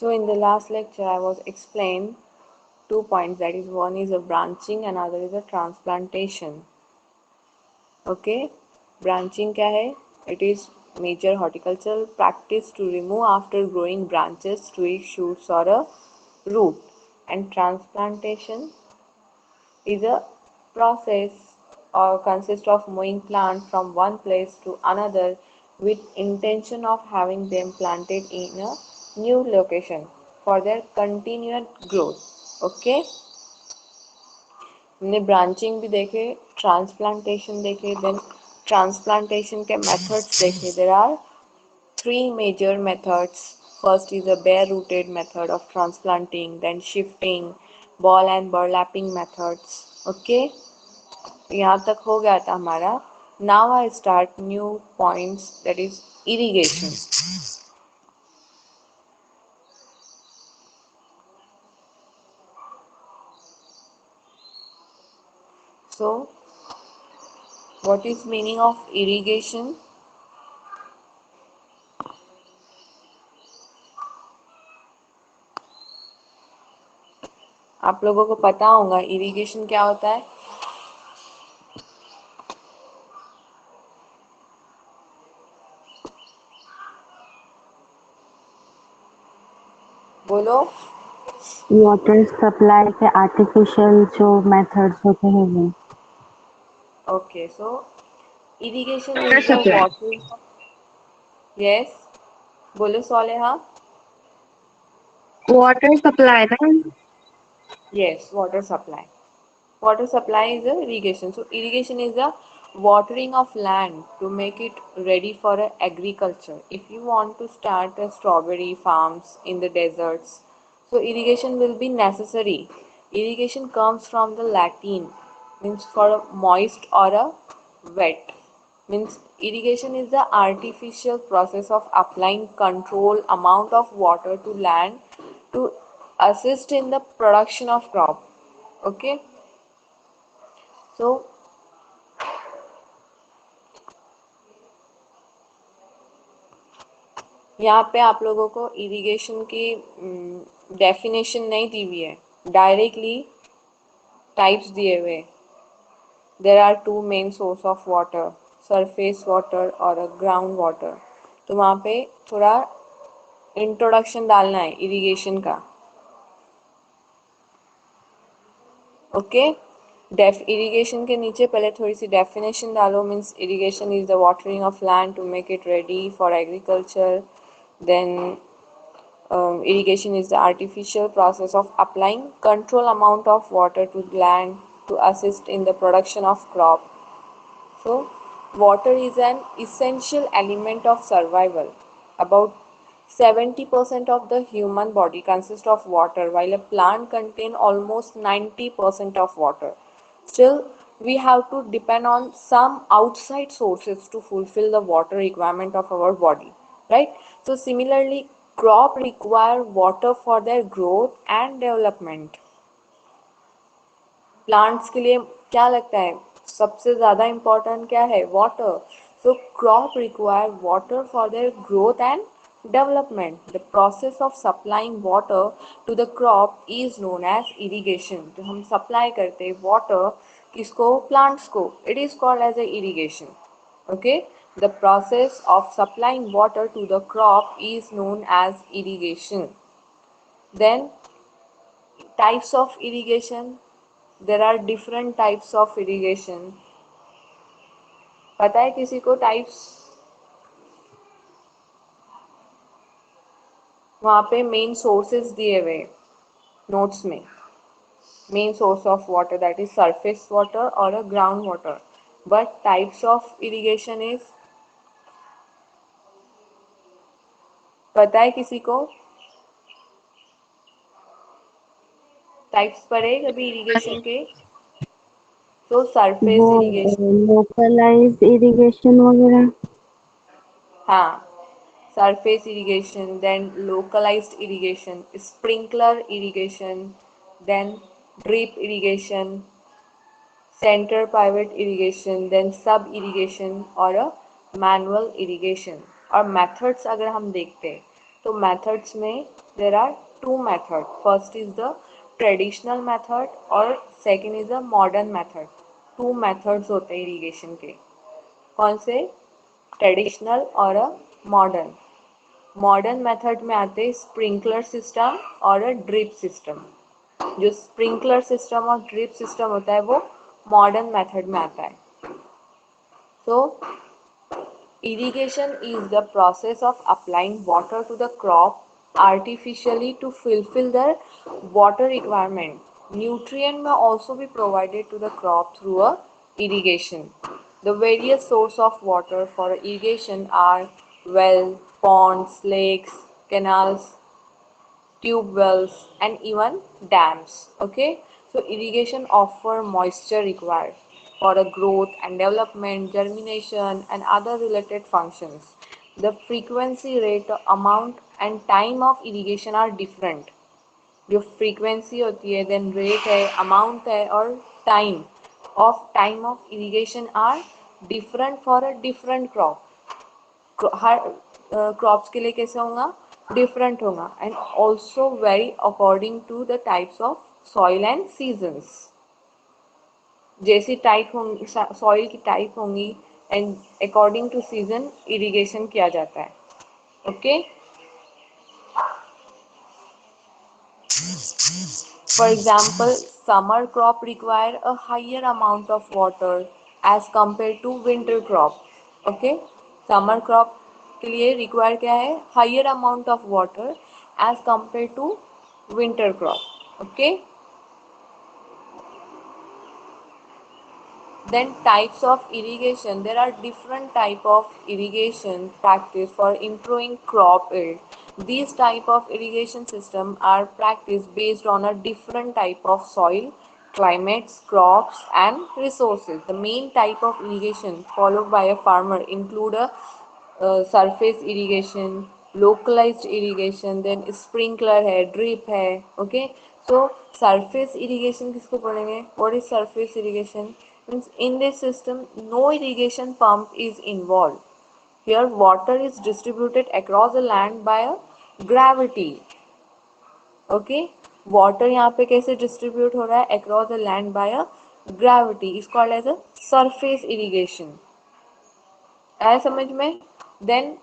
So in the last lecture, I was explained 2 points. That is, one is a branching and other is a transplantation. Okay, branching क्या है? It is major horticultural practice to remove after growing branches, twigs, shoots, or a root. And transplantation is a process or consists of moving plants from one place to another with intention of having them planted in a new location for their continued growth. Okay, हमने branching भी देखे, transplantation देखे, then transplantation के methods देखे. There are three major methods. First is a bare rooted method of transplanting, then shifting, ball and burlapping methods. Okay, यहाँ तक हो गया था हमारा. Now I start new points, that is irrigation. So what is meaning of irrigation? आप लोगों को पता होगा इरिगेशन क्या होता है? बोलो. वाटर सप्लाई के आर्टिफिशियल जो मेथड्स होते हैं वो. Okay, so irrigation is the water. Yes, बोलो सोलेहा. वाटर सप्लाई ना. Yes, water supply. Water supply is a irrigation. So irrigation is the watering of land to make it ready for agriculture. If you want to start a strawberry farms in the deserts, so irrigation will be necessary. Irrigation comes from the Latin, means for a moist or a wet. Means irrigation is the artificial process of applying control amount of water to land to assist in the production of crop. Okay, so यहाँ पे आप लोगों को irrigation की definition नहीं दी हुई है, directly types दिए हुए. There are two main source of water, surface water और ग्राउंड वाटर. तो वहाँ पे थोड़ा इंट्रोडक्शन डालना है इरिगेशन का. ओके, इरिगेशन के नीचे पहले थोड़ी सी डेफिनेशन डालो. Means irrigation is the watering of land to make it ready for agriculture. Then irrigation is the artificial process of applying control amount of water to land to assist in the production of crop. So water is an essential element of survival. About 70% of the human body consists of water, while a plant contains almost 90% of water. Still, we have to depend on some outside sources to fulfill the water requirement of our body, right? So similarly, crop require water for their growth and development. Plants के लिए क्या लगता है सबसे ज़्यादा important क्या है? Water. So crop require water for their growth and development. The process of supplying water to the crop is known as irrigation. तो हम सप्लाई करते हैं वाटर किसको? प्लांट्स को. It is called as a irrigation. Okay, the process of supplying water to the crop is known as irrigation. Then types of irrigation. There are different types of irrigation. पता है किसी को types? वहाँ पे main sources दिए हुए notes में. Main source of water that is surface water और ground water. But types of irrigation is, पता है किसी को? टाइप्स पढ़े कभी इरिगेशन के? तो सरफेस वो इरिगेशन. लोकलाइज्ड इरिगेशन वगैरह. हाँ, surface irrigation, then localized irrigation, sprinkler irrigation, then drip irrigation, center pivot irrigation, then sub irrigation और manual irrigation. और methods अगर हम देखते हैं तो methods में there are two methods. First is the traditional method और second is the modern method. Two methods होते हैं irrigation के. कौन से? ट्रेडिशनल और मॉडर्न. मॉडर्न मेथड में आते हैं स्प्रिंकलर सिस्टम और ड्रिप सिस्टम. जो स्प्रिंकलर सिस्टम और ड्रिप सिस्टम होता है वो मॉडर्न मेथड में आता है. So irrigation is the process of applying water to the crop artificially to fulfill their water requirement. Nutrient may also be provided to the crop through a irrigation. The various sources of water for irrigation are wells, ponds, lakes, canals, tube wells and even dams. Okay, so irrigation offer moisture required for a growth and development, germination and other related functions. The frequency, rate, amount and time of irrigation are different. जो frequency होती है, then rate है, amount है और time of irrigation are different for a different crop. हर crops के लिए कैसे होगा? डिफरेंट होगा. And also very according to the types of soil and seasons. जैसी टाइप होंगी, सॉइल की टाइप होंगी and according to season irrigation किया जाता है. Okay. For example, summer crop require a higher amount of water as compared to winter crop. Okay, summer crop के लिए require क्या है? Higher amount of water as compared to winter crop. Okay. Then types of irrigation. There are different type of irrigation practice for improving crop yield. These type of irrigation system are practiced based on a different type of soil, climates, crops and resources. The main type of irrigation followed by a farmer include a surface irrigation, localized irrigation, then sprinkler है, drip है. Okay, so surface irrigation किसको बोलेंगे? What is surface irrigation? Means in this system no irrigation pump is involved. Here water is distributed across the land by a gravity. Okay, water यहाँ पे कैसे distribute हो रहा है? Across the land by a gravity is called as a surface irrigation. आया समझ में? Then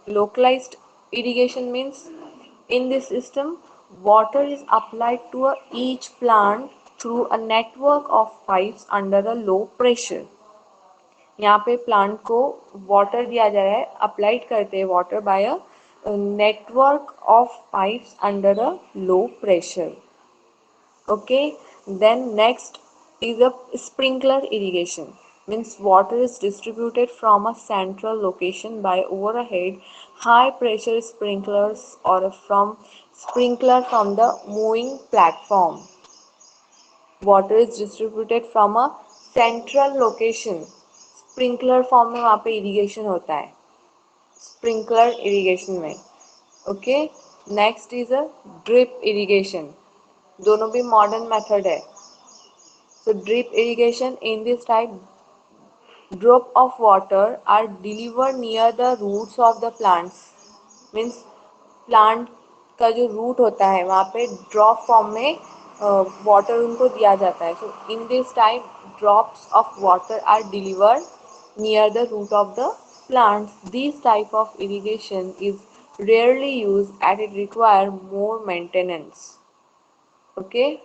localized irrigation means in this system water is applied to each plant through a network of pipes under a low pressure. यहाँ पे plant को water दिया जा रहा है, अप्लाइड करते हैं water bye a network of pipes under a low pressure. Okay, then next is a sprinkler irrigation. Means water is distributed from a central location by overhead high pressure sprinklers or from sprinkler from the moving platform. Water is distributed from a central location. Sprinkler form में वहाँ पे irrigation होता है. Sprinkler irrigation में. Okay, next is a drip irrigation. दोनों भी modern method है. So drip irrigation in this type, drop of water are delivered near the roots of the plants. Means plant का जो root होता है वहाँ पे drop form में water उनको दिया जाता है. So in this type, drops of water are delivered near the root of the plants. This type of irrigation is rarely used as it requires more maintenance. Okay.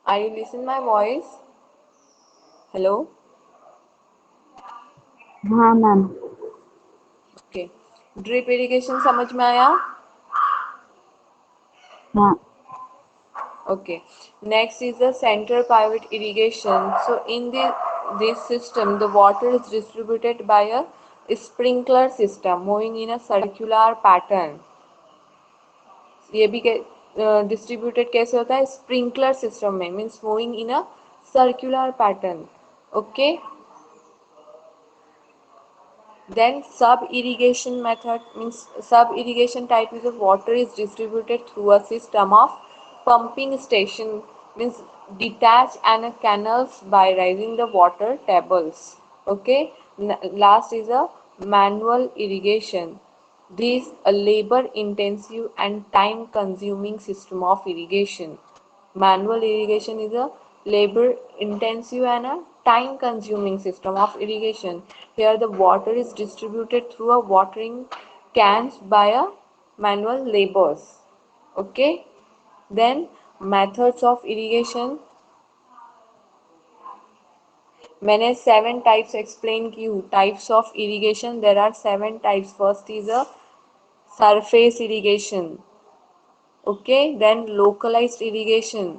Are you listening my voice? Hello? हाँ ma'am. Okay. Drip irrigation समझ में आया? हाँ. Okay. Next is the center pivot irrigation. So in this system, the water is distributed by a sprinkler system moving in a circular pattern. ये भी distributed कैसे होता है? स्प्रिंकलर सिस्टम में, means moving in a circular pattern. Okay. Then sub-irrigation method means sub-irrigation type is of water is distributed through a system of pumping station, means detached and canals by raising the water tables. Okay. Last is a manual irrigation. This is a labor intensive and time consuming system of irrigation. Manual irrigation is a labor intensive and a time consuming system of irrigation. Here the water is distributed through a watering cans by a manual laborers. Okay. Then methods of irrigation. मैंने 7 types explain की हूँ. Types of irrigation, there are 7 types. First is a surface irrigation. Okay. Then localized irrigation.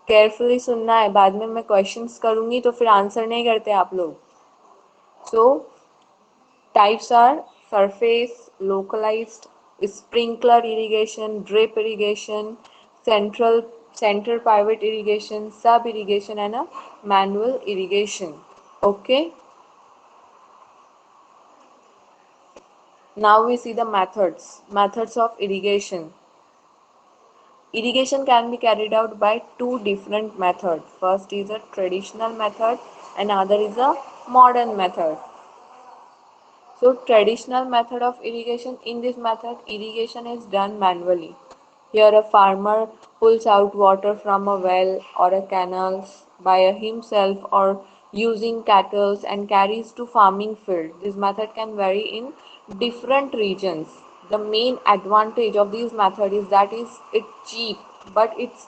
Carefully सुनना है, बाद में मैं questions करूंगी तो फिर आंसर नहीं करते आप लोग. So types are surface, localised, sprinkler irrigation, drip irrigation, centre pivot irrigation, sub irrigation and a manual irrigation. Okay. Now we see the methods of irrigation. Irrigation can be carried out by two different methods. First is a traditional method and other is a modern method. So traditional method of irrigation, in this method irrigation is done manually. Here a farmer pulls out water from a well or a canal by himself or using cattle and carries to farming field. This method can vary in different regions. The main advantage of this method is that it's cheap, but its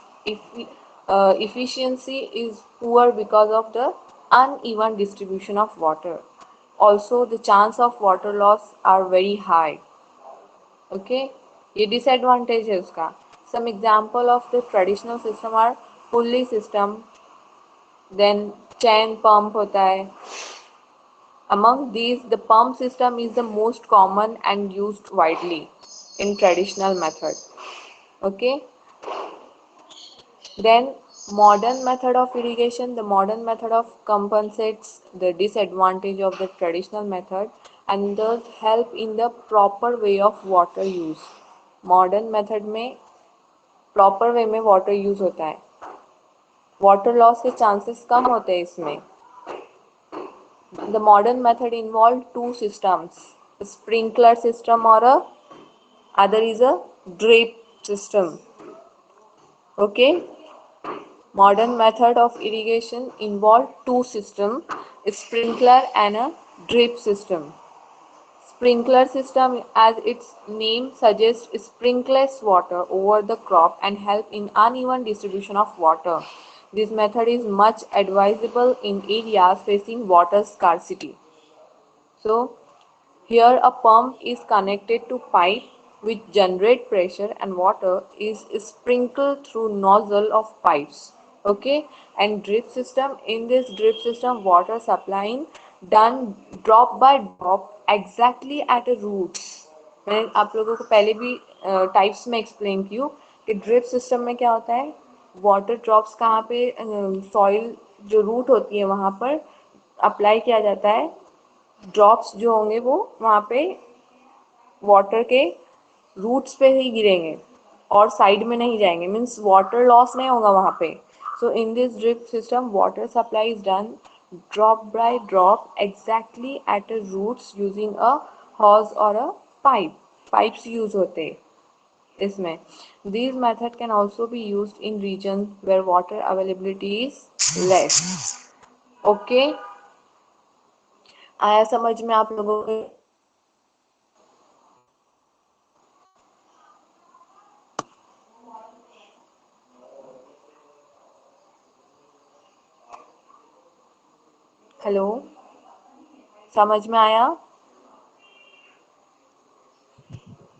efficiency is poor because of the uneven distribution of water. Also, the chance of water loss are very high. Okay. ये disadvantage है उसका. Some example of the traditional system are pulley system, then chain pump होता है. Among these, the pump system is the most common and used widely in traditional method. Okay. Then modern method of irrigation, the modern method of compensates the disadvantage of the traditional method and thus help in the proper way of water use. Modern method में proper way में water use होता है. Water loss के chances कम होते हैं इसमें. The modern method involved two systems, a sprinkler system or a other is a drip system. Okay. Modern method of irrigation involve two systems, a sprinkler and a drip system. Sprinkler system, as its name suggests, sprinkles water over the crop and help in uneven distribution of water. This method is much advisable in areas facing water scarcity. So, here a pump is connected to pipe which generate pressure and water is sprinkled through nozzle of pipes. Okay. And drip system, in this drip system water supplying done drop by drop exactly at the roots. मैंने आप लोगों को पहले भी types में explain की हूँ कि ड्रिप सिस्टम में क्या होता है, वाटर ड्रॉप्स कहाँ पे सॉइल जो रूट होती है वहाँ पर अप्लाई किया जाता है. ड्रॉप्स जो होंगे वो वहाँ पे वाटर के रूट्स पे ही गिरेंगे और साइड में नहीं जाएंगे, मीन्स वाटर लॉस नहीं होगा वहाँ पे. So in this drip system water supply is done drop by drop exactly at a roots using a hose और अ पाइप्स यूज होते इसमें. These method can also be used in regions where water availability is less. Okay. आया समझ में आप लोगों को? Hello, समझ में आया?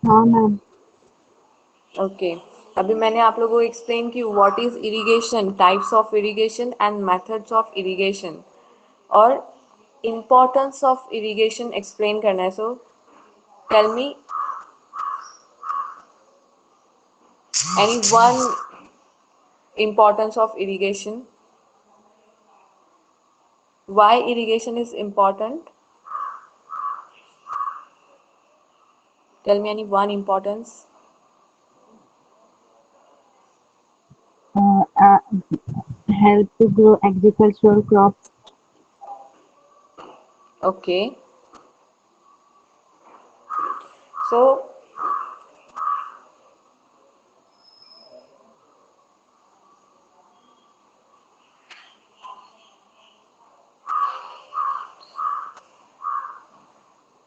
हाँ मैम. ओके. अभी मैंने आप लोगों को एक्सप्लेन की what is irrigation, types of irrigation and methods of irrigation और इम्पोर्टेंस ऑफ इरिगेशन एक्सप्लेन करना है. So tell me Any one importance of irrigation? Why irrigation is important? Tell me any one importance. Uh, uh, Help to grow agricultural crops. Okay. So,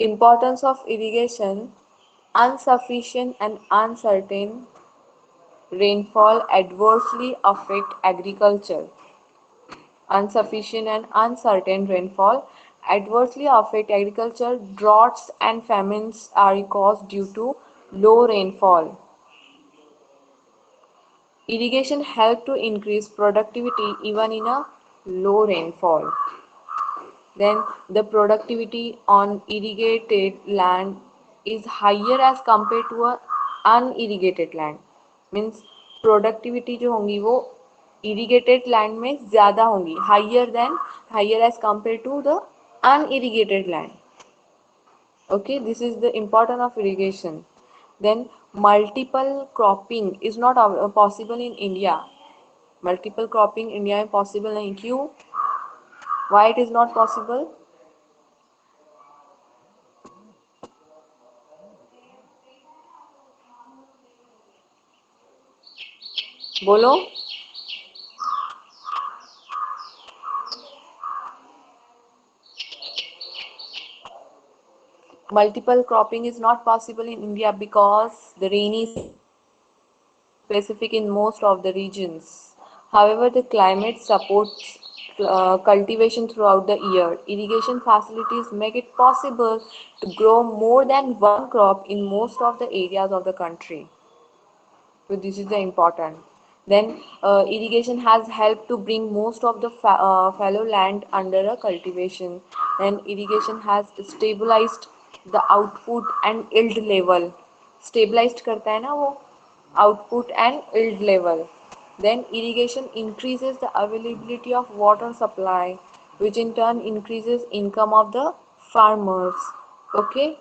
importance of irrigation, insufficient and uncertain rainfall adversely affect agriculture. Insufficient and uncertain rainfall adversely affect agriculture. Droughts and famines are caused due to low rainfall. Irrigation help to increase productivity even in a low rainfall. Then the productivity on irrigated land is higher as compared to a unirrigated land. Means productivity जो होंगी वो irrigated land में ज़्यादा होंगी, higher as compared to the unirrigated land. Okay, this is the importance of irrigation. Then multiple cropping is not possible in India. Multiple cropping India में possible नहीं, क्यों? Why it is not possible? बोलो. Multiple cropping is not possible in India because the rainy specific in most of the regions. However, the climate supports cultivation throughout the year. Irrigation facilities make it possible to grow more than one crop in most of the areas of the country. So this is the important. Then irrigation has helped to bring most of the fallow land under a cultivation. Then irrigation has stabilized the output and yield level. Stabilized करता है ना वो output and yield level. Then irrigation increases the availability of water supply, which in turn increases income of the farmers. Okay.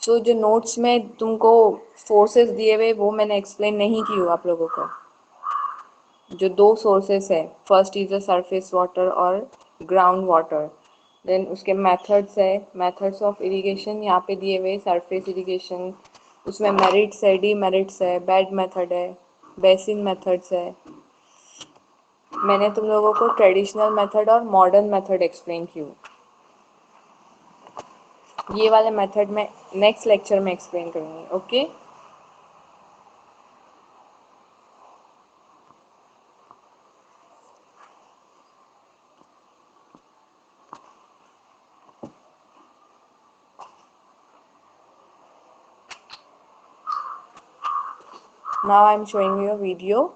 सो जो notes में तुमको sources दिए हुए वो मैंने एक्सप्लेन नहीं की हूँ आप लोगों को. जो दो सोर्सेस है, first is the surface water और ग्राउंड वाटर. देन उसके मेथड्स है, मेथड्स ऑफ इरिगेशन यहाँ पे दिए हुए. सरफेस इरिगेशन उसमें मेरिट्स है, डीमेरिट्स है, बेड मेथड है, बेसिन मेथड्स है. मैंने तुम लोगों को ट्रेडिशनल मेथड और मॉडर्न मेथड एक्सप्लेन की हूँ. ये वाले मेथड में नेक्स्ट लेक्चर में एक्सप्लेन करूँगी. Okay. Now I am showing you a video.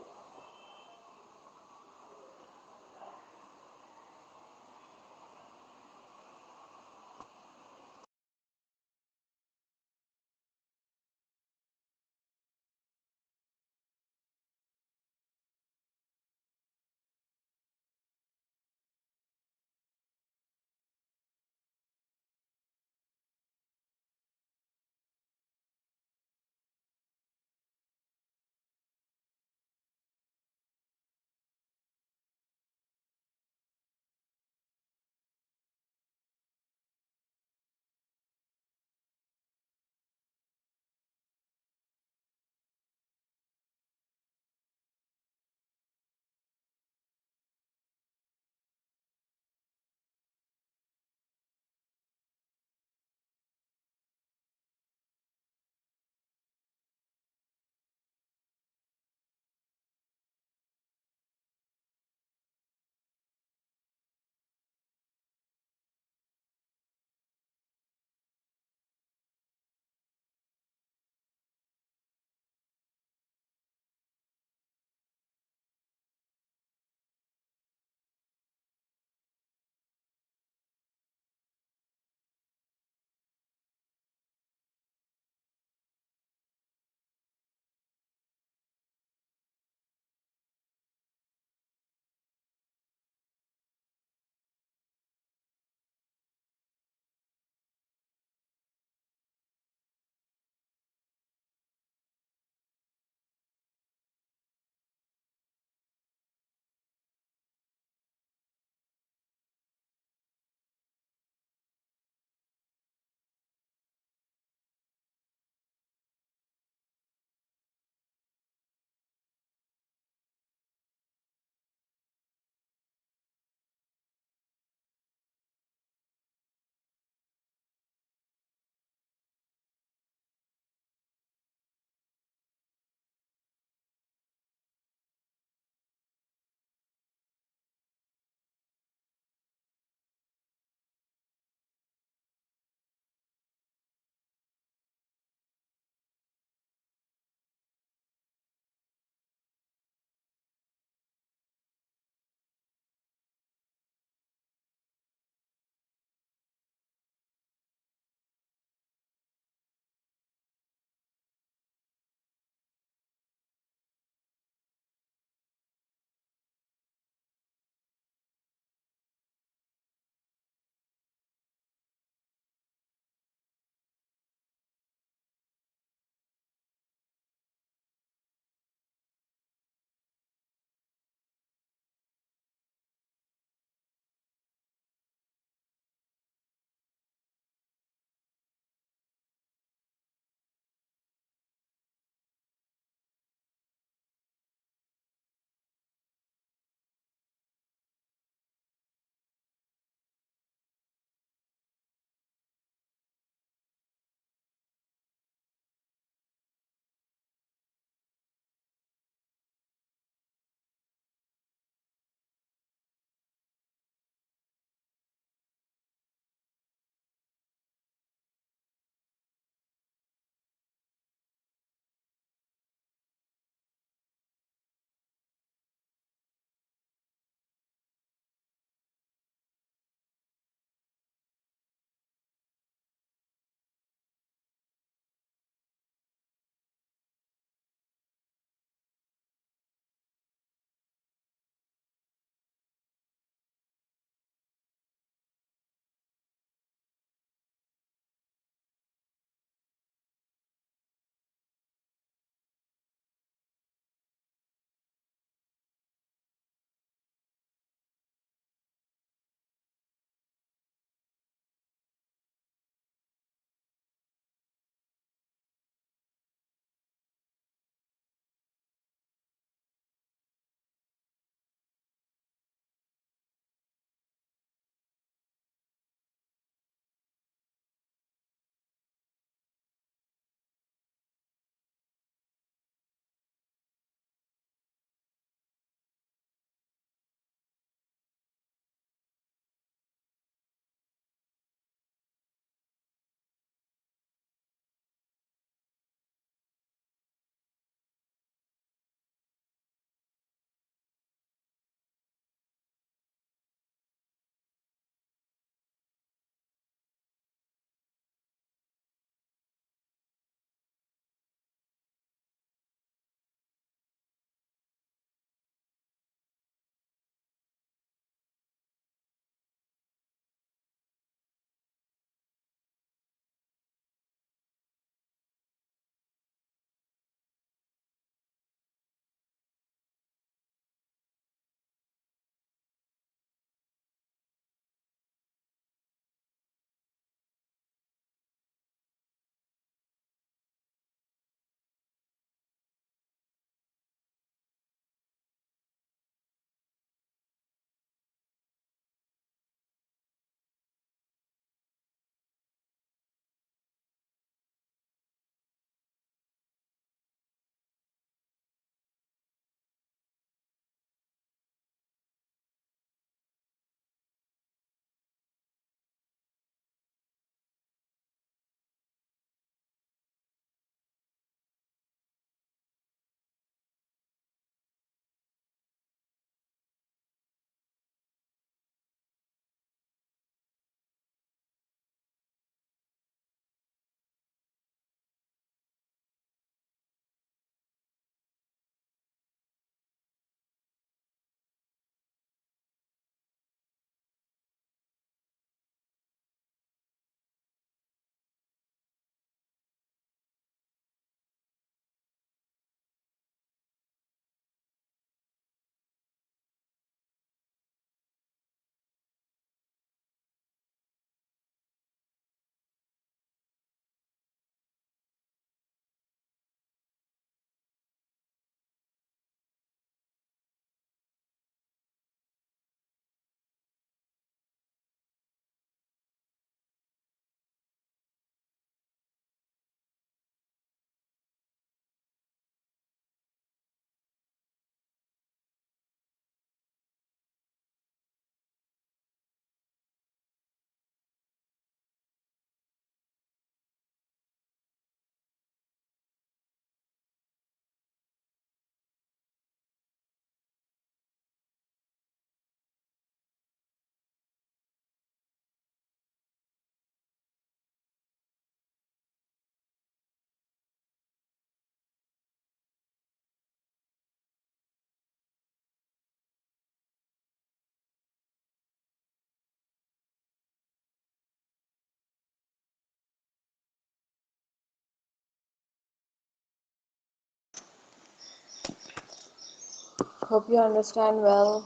Hope you understand well.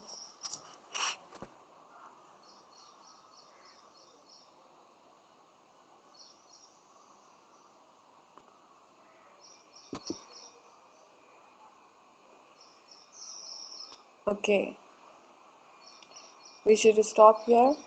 Okay, we should stop here.